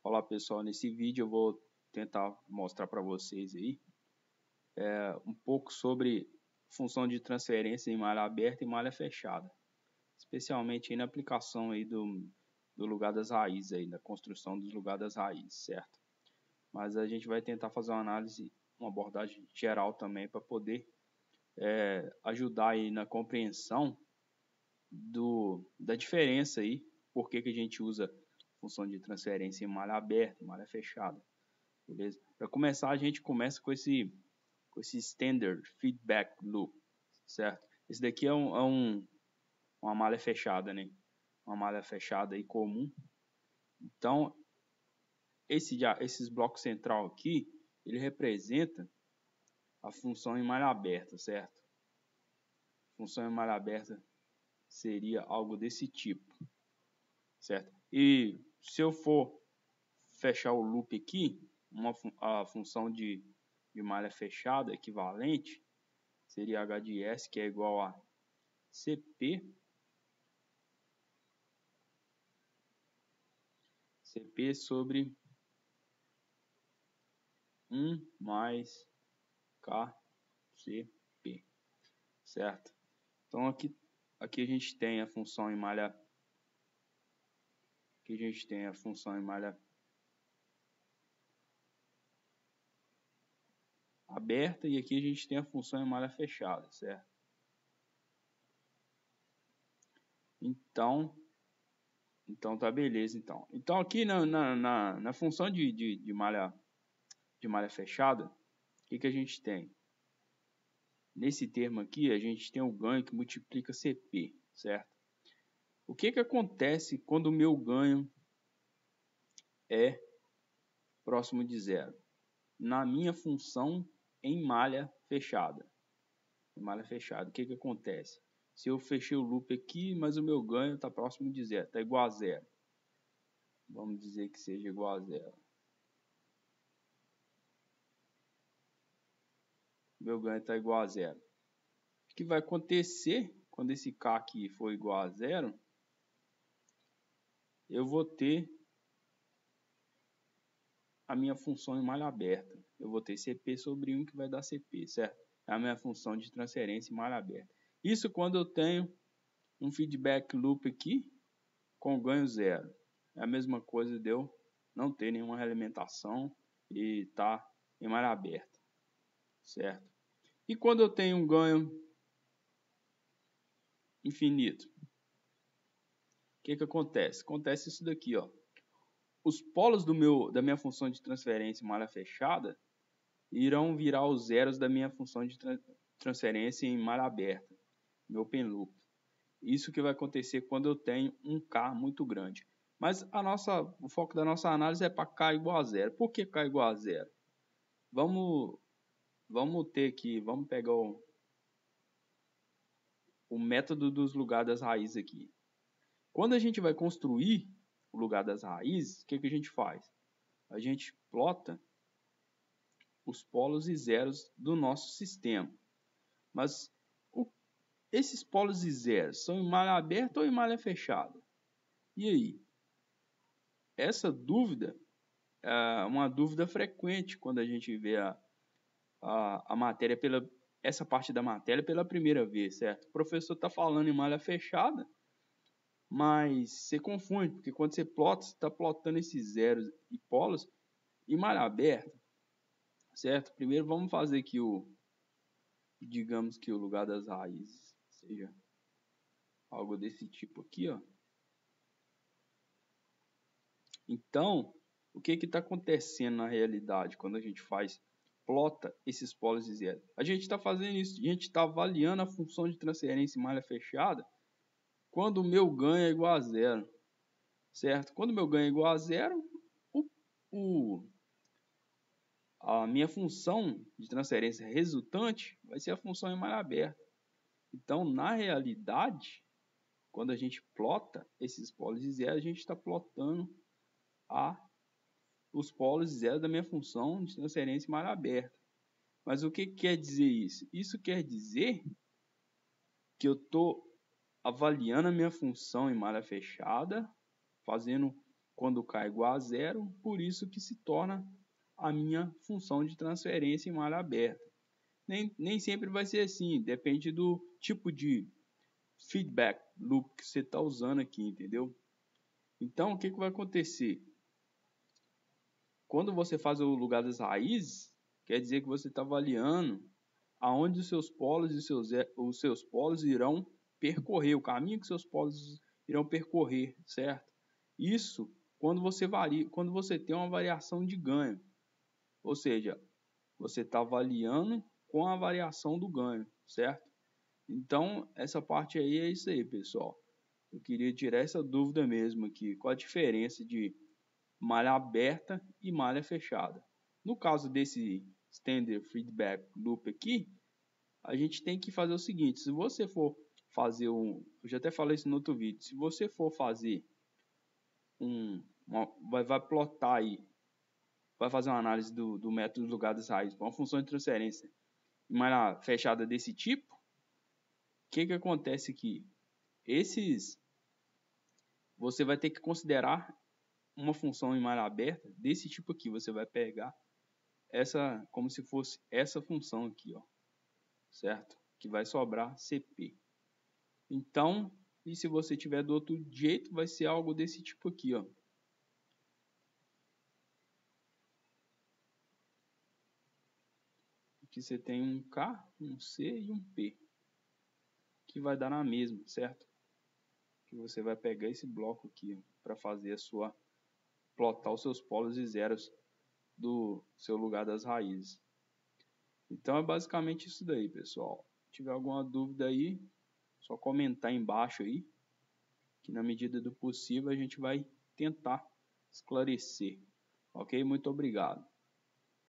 Olá pessoal, nesse vídeo eu vou tentar mostrar para vocês aí um pouco sobre função de transferência em malha aberta e malha fechada, especialmente aí na aplicação aí do lugar das raízes, aí, da construção dos lugares das raízes, certo? Mas a gente vai tentar fazer uma análise, uma abordagem geral também para poder ajudar aí na compreensão da diferença aí, por que a gente usa função de transferência em malha aberta e malha fechada, beleza? Para começar, a gente começa com esse standard feedback loop, certo? Esse daqui é uma malha fechada, né? Uma malha fechada aí comum. Então, esses blocos central aqui, ele representa a função em malha aberta, certo? Função em malha aberta seria algo desse tipo, certo? E se eu for fechar o loop aqui, a função de malha fechada equivalente seria H de S, que é igual a CP sobre 1 mais KCP, certo? Então aqui a gente tem a função em malha, aberta e aqui a gente tem a função em malha fechada, certo? Então tá beleza, então. Então aqui na função de malha fechada, o que a gente tem? Nesse termo aqui, a gente tem o ganho que multiplica CP, certo? O que acontece quando o meu ganho é próximo de zero? Na minha função em malha fechada. O que acontece? Se eu fechei o loop aqui, mas o meu ganho está próximo de zero, está igual a zero. Vamos dizer que seja igual a zero. Meu ganho está igual a zero. O que vai acontecer quando esse K aqui for igual a zero? Eu vou ter a minha função em malha aberta. Eu vou ter CP sobre 1 que vai dar CP, certo? É a minha função de transferência em malha aberta. Isso quando eu tenho um feedback loop aqui com ganho zero. É a mesma coisa de eu não ter nenhuma realimentação e estar em malha aberta, certo? E quando eu tenho um ganho infinito, o que acontece? Acontece isso daqui, ó. Os polos da minha função de transferência em malha fechada irão virar os zeros da minha função de transferência em malha aberta, meu open loop. Isso que vai acontecer quando eu tenho um K muito grande. Mas o foco da nossa análise é para K igual a zero. Por que K igual a zero? Vamos pegar o método dos lugares das raízes aqui. Quando a gente vai construir o lugar das raízes, o que a gente faz? A gente plota os polos e zeros do nosso sistema. Mas esses polos e zeros são em malha aberta ou em malha fechada? E aí? Essa dúvida é uma dúvida frequente quando a gente vê a matéria essa parte da matéria pela primeira vez, certo? O professor está falando em malha fechada, mas você confunde, porque quando você plota, você está plotando esses zeros e polos em malha aberta, certo? Primeiro vamos fazer aqui digamos que o lugar das raízes seja algo desse tipo aqui, ó. Então, o que está acontecendo na realidade quando a gente plota esses polos e zeros? A gente está fazendo isso, a gente está avaliando a função de transferência em malha fechada quando o meu ganho é igual a zero, certo? Quando o meu ganho é igual a zero, a minha função de transferência resultante vai ser a função em malha aberta. Então, na realidade, quando a gente plota esses polos e zeros, a gente está plotando os polos e zeros da minha função de transferência em malha aberta. Mas o que quer dizer isso? Isso quer dizer que eu estou avaliando a minha função em malha fechada, fazendo quando k igual a zero, por isso que se torna a minha função de transferência em malha aberta. Nem sempre vai ser assim, depende do tipo de feedback loop que você está usando aqui, entendeu? Então, o que vai acontecer? Quando você faz o lugar das raízes, quer dizer que você está avaliando aonde os seus polos e os seus polos irão percorrer, o caminho que seus polos irão percorrer, certo? Isso quando você tem uma variação de ganho, ou seja, você está avaliando com a variação do ganho, certo? Então, essa parte aí é isso aí, pessoal. Eu queria tirar essa dúvida mesmo aqui. Qual a diferença de malha aberta e malha fechada? No caso desse Standard Feedback Loop aqui, a gente tem que fazer o seguinte. Se você for fazer eu já até falei isso no outro vídeo. Se você for fazer vai plotar aí, vai fazer uma análise do método lugar das raízes para uma função de transferência em malha fechada desse tipo, o que acontece aqui? Você vai ter que considerar uma função em malha aberta desse tipo aqui. Você vai pegar essa como se fosse essa função aqui, ó, certo? Que vai sobrar CP. Então, e se você tiver do outro jeito, vai ser algo desse tipo aqui, ó. Aqui você tem um K, um C e um P, que vai dar na mesma, certo? Que você vai pegar esse bloco aqui para fazer plotar os seus polos e zeros do seu lugar das raízes. Então é basicamente isso daí, pessoal. Se tiver alguma dúvida aí, só comentar embaixo aí, que na medida do possível a gente vai tentar esclarecer. Ok? Muito obrigado.